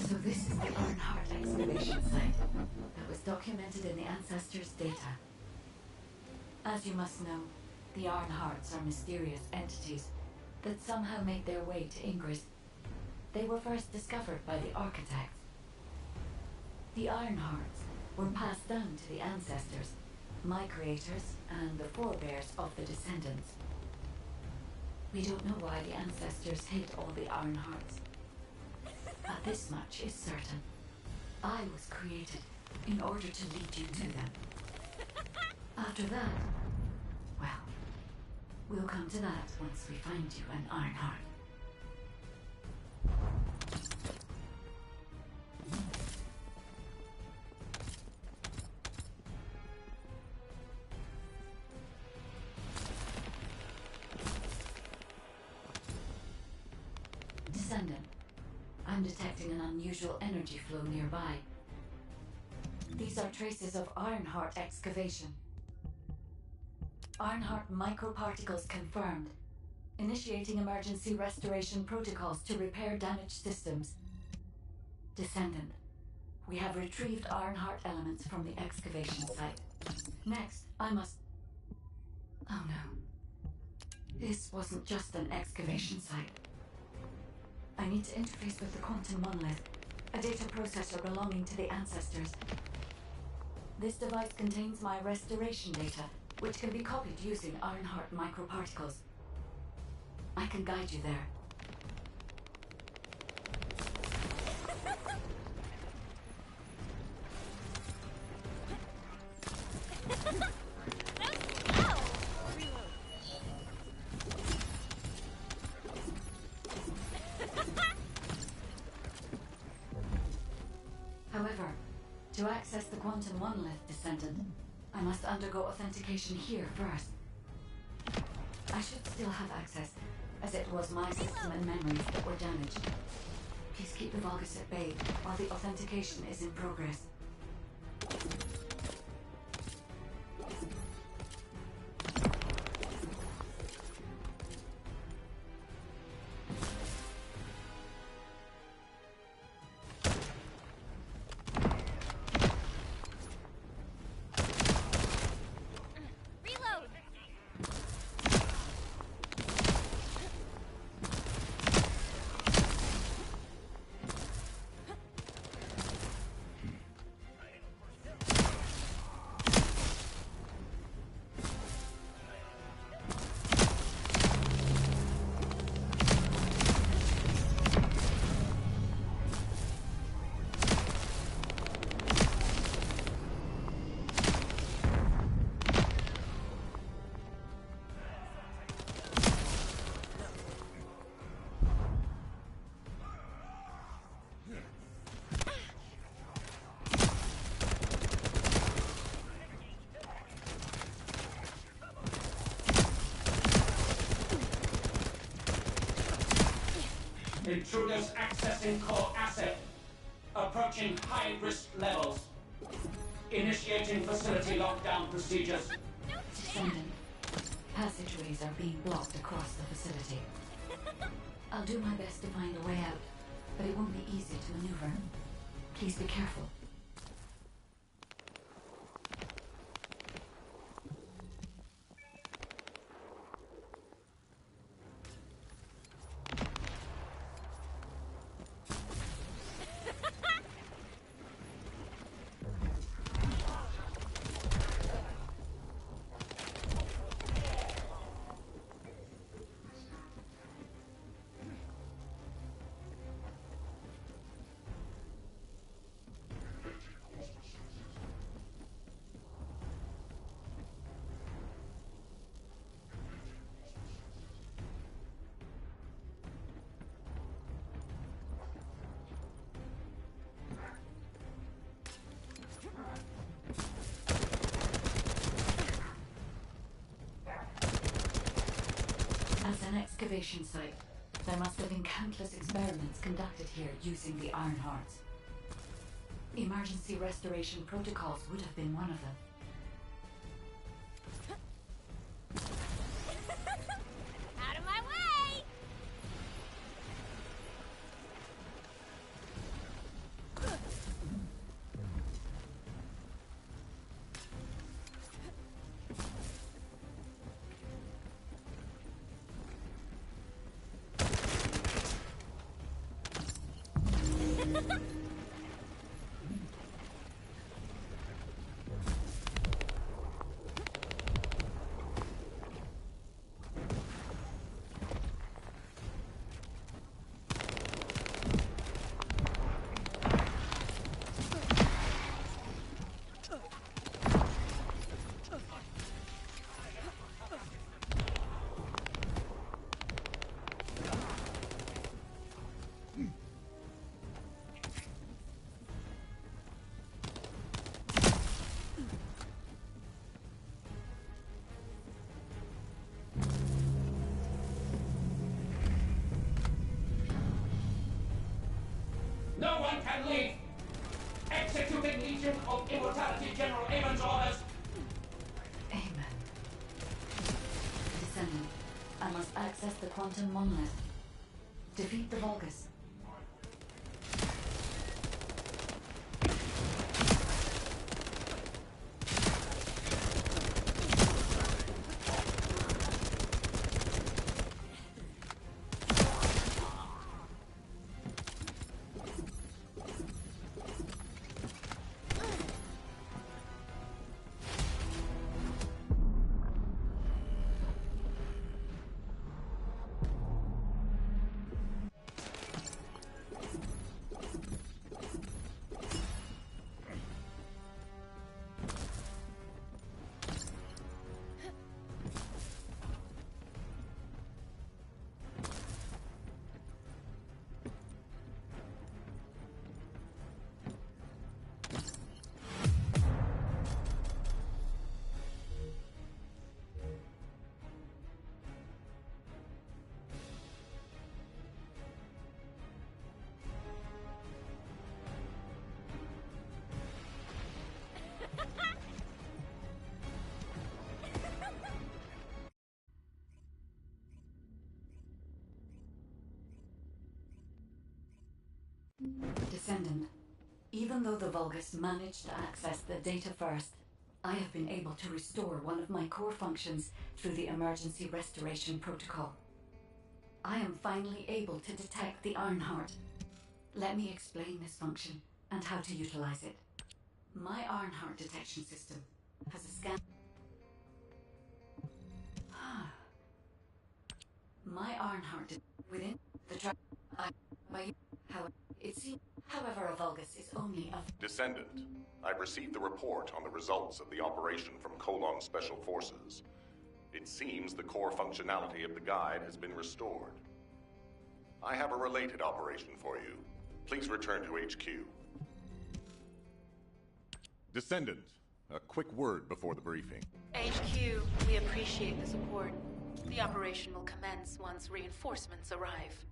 So this is the Ironheart excavation site that was documented in the Ancestors' data. As you must know, the Ironhearts are mysterious entities that somehow made their way to Ingress. They were first discovered by the Architects. The Ironhearts were passed down to the Ancestors, my creators, and the forebears of the Descendants. We don't know why the Ancestors hid all the Ironhearts. But this much is certain. I was created in order to lead you to them. After that, well, we'll come to that once we find you an Ironheart. Descendant, I'm detecting an unusual energy flow nearby. These are traces of Ironheart excavation. Ironheart microparticles confirmed. Initiating emergency restoration protocols to repair damaged systems. Descendant, we have retrieved Ironheart elements from the excavation site. Next, I must... Oh no. This wasn't just an excavation site. I need to interface with the Quantum Monolith, a data processor belonging to the Ancestors. This device contains my restoration data, which can be copied using Ironheart microparticles. I can guide you there. However, to access the Quantum Monolith, Descendant, I must undergo authentication here first. I should still have access, as it was my system and memories that were damaged. Please keep the Vulgus at bay while the authentication is in progress. Intruders accessing core asset. Approaching high-risk levels. Initiating facility lockdown procedures. Descendant, passageways are being blocked across the facility. I'll do my best to find a way out, but it won't be easy to maneuver. Please be careful. excavation site. There must have been countless experiments conducted here using the Iron Hearts. Emergency restoration protocols would have been one of them. Out of my way! No one can leave! Executing Legion of Immortality General Amon's orders! Amen. Descendant, I must access the quantum monolith. Defeat the Vulgus. Descendant, even though the Vulgus managed to access the data first, I have been able to restore one of my core functions through the emergency restoration protocol. I am finally able to detect the Ironheart. Let me explain this function and how to utilize it. My Ironheart detection system has a scan. My Ironheart within the track. However, a Vulgus is only a... Descendant, I've received the report on the results of the operation from Colon Special Forces. It seems the core functionality of the guide has been restored. I have a related operation for you. Please return to HQ. Descendant, a quick word before the briefing. HQ, we appreciate the support. The operation will commence once reinforcements arrive.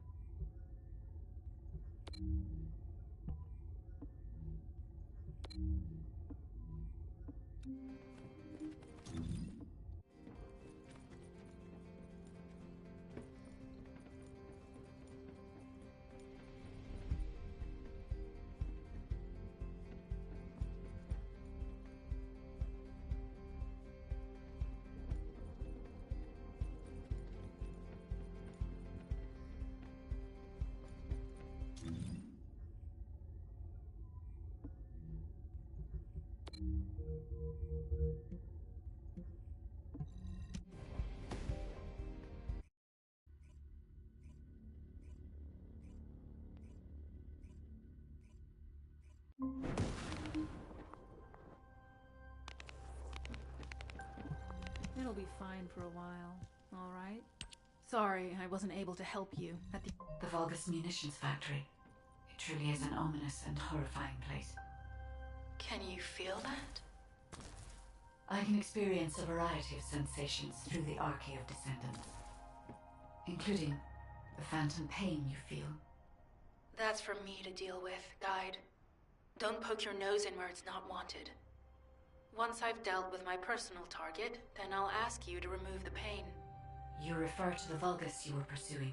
It'll be fine for a while, all right? Sorry, I wasn't able to help you at the... The Vulgus Munitions Factory. It truly is an ominous and horrifying place. Can you feel that? I can experience a variety of sensations through the Archae of Descendants. including the phantom pain you feel. That's for me to deal with, Guide. Don't poke your nose in where it's not wanted. Once I've dealt with my personal target, then I'll ask you to remove the pain. You refer to the Vulgus you were pursuing.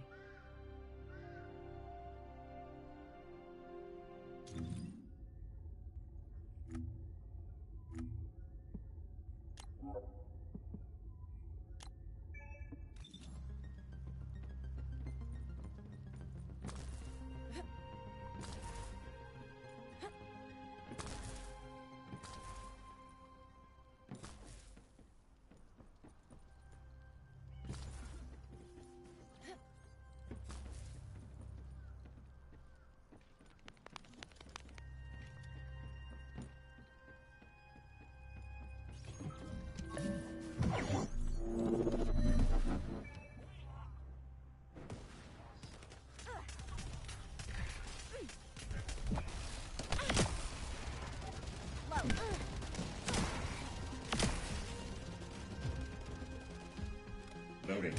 Loading.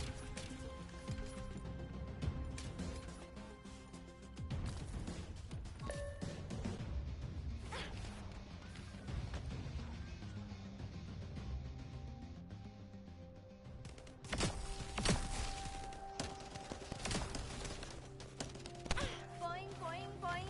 Boing, boing, boing.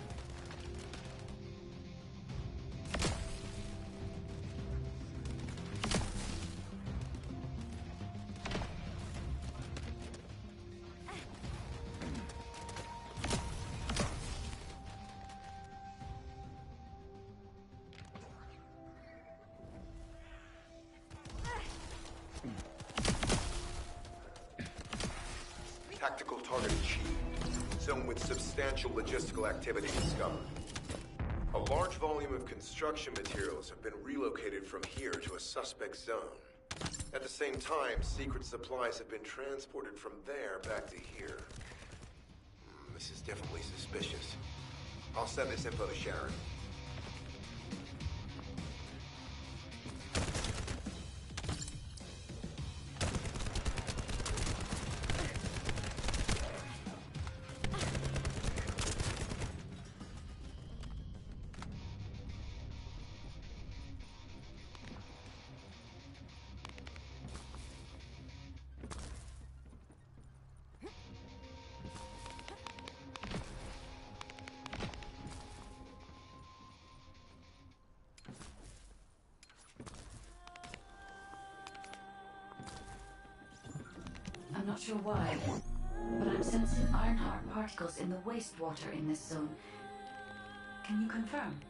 Tactical target achieved. Zone with substantial logistical activity discovered. A large volume of construction materials have been relocated from here to a suspect zone. At the same time, secret supplies have been transported from there back to here. This is definitely suspicious. I'll send this info to Sharon. I'm not sure why, but I'm sensing Ironheart particles in the wastewater in this zone. Can you confirm?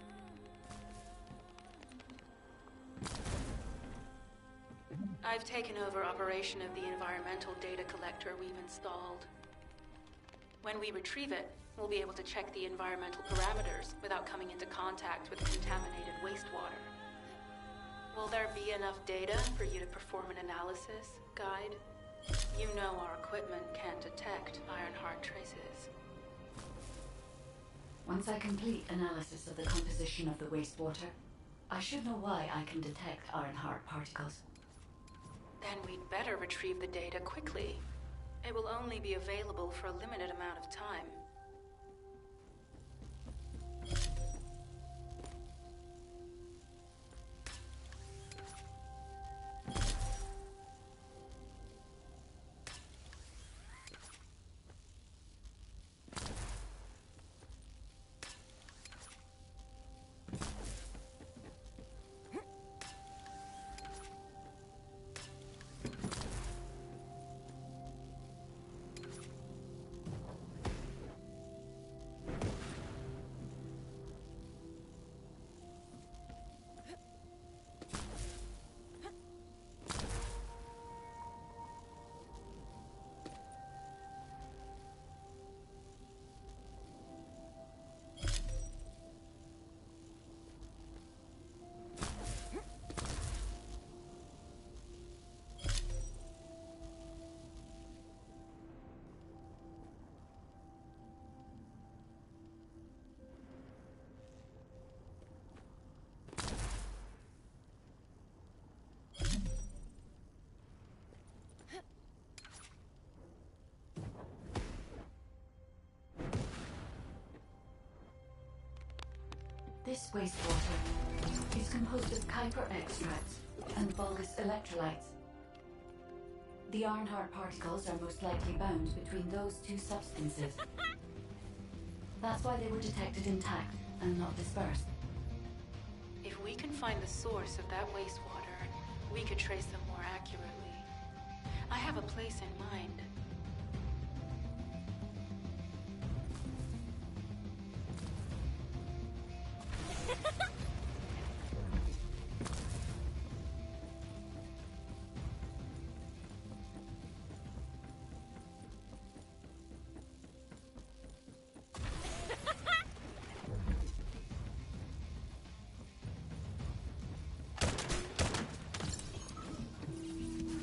I've taken over operation of the environmental data collector we've installed. When we retrieve it, we'll be able to check the environmental parameters without coming into contact with contaminated wastewater. Will there be enough data for you to perform an analysis, Guide? You know our equipment can't detect Ironheart traces. Once I complete analysis of the composition of the wastewater, I should know why I can detect Ironheart particles. Then we'd better retrieve the data quickly. It will only be available for a limited amount of time. This wastewater is composed of Kuiper extracts and Vulgus electrolytes. The Ironheart particles are most likely bound between those two substances. That's why they were detected intact and not dispersed. If we can find the source of that wastewater, we could trace them more accurately. I have a place in mind.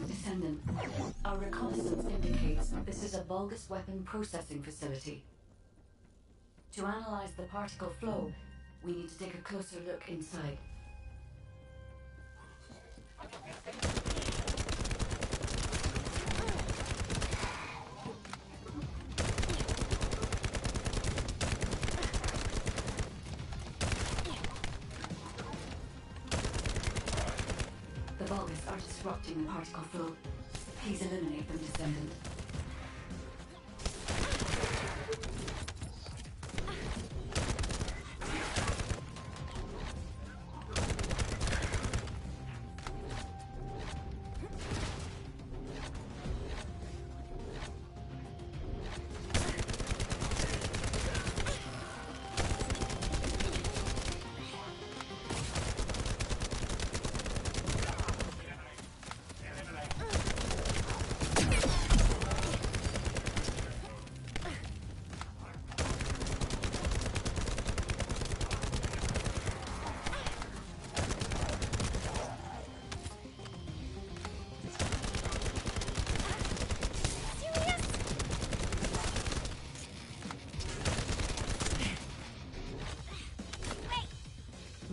Descendant, our reconnaissance indicates this is a Vulgus weapon processing facility. To analyze the particle flow, we need to take a closer look inside. The Vulgus are disrupting the particle flow. Please eliminate them, Descendant.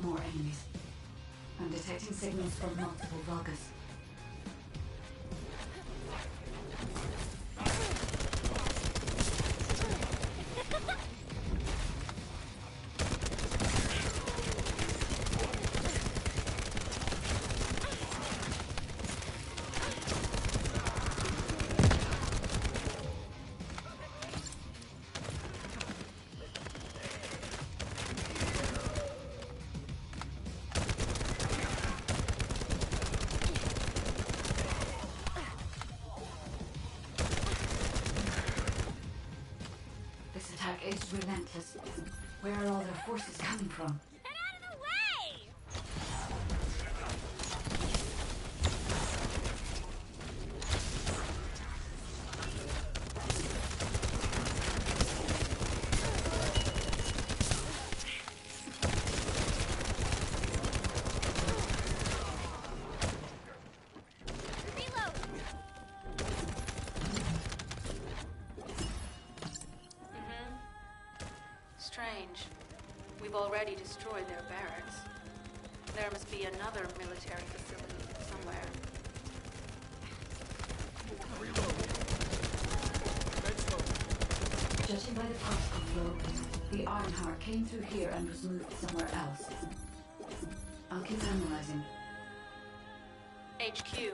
More enemies. I'm detecting signals from multiple Vulgus. This attack is relentless. Where are all their forces coming from? Get out of the way! Reload! Strange. We've already destroyed their barracks. There must be another military facility somewhere. Judging by the particle flow, the Ironheart came through here and was moved somewhere else. I'll keep analyzing. HQ.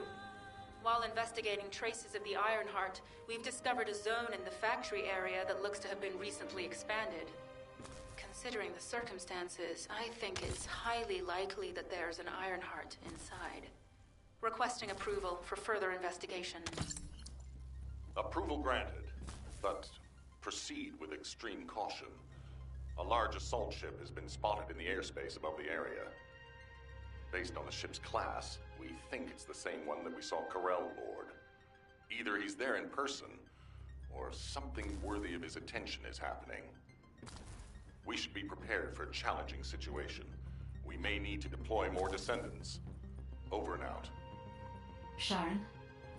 While investigating traces of the Ironheart, we've discovered a zone in the factory area that looks to have been recently expanded. Considering the circumstances, I think it's highly likely that there's an Ironheart inside. Requesting approval for further investigation. Approval granted, but proceed with extreme caution. A large assault ship has been spotted in the airspace above the area. Based on the ship's class, we think it's the same one that we saw Corell board. Either he's there in person, or something worthy of his attention is happening. We should be prepared for a challenging situation. We may need to deploy more descendants. Over and out. Sharon,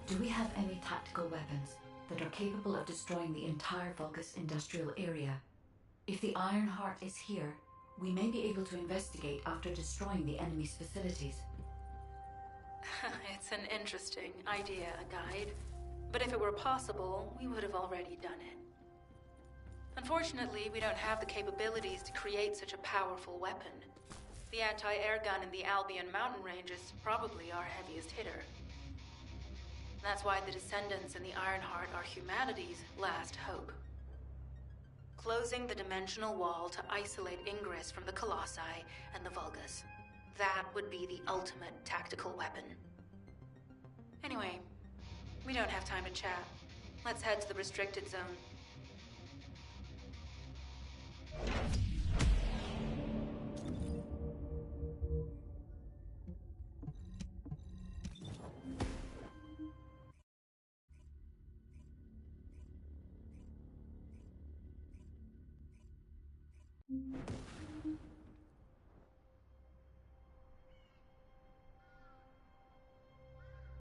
do we have any tactical weapons that are capable of destroying the entire Vulgus industrial area? If the Ironheart is here, we may be able to investigate after destroying the enemy's facilities. It's an interesting idea, Guide. But if it were possible, we would have already done it. Unfortunately, we don't have the capabilities to create such a powerful weapon. The anti-air gun in the Albion mountain range is probably our heaviest hitter. That's why the Descendants and the Ironheart are humanity's last hope. Closing the dimensional wall to isolate Ingress from the Colossi and the Vulgus. That would be the ultimate tactical weapon. Anyway, we don't have time to chat. Let's head to the restricted zone.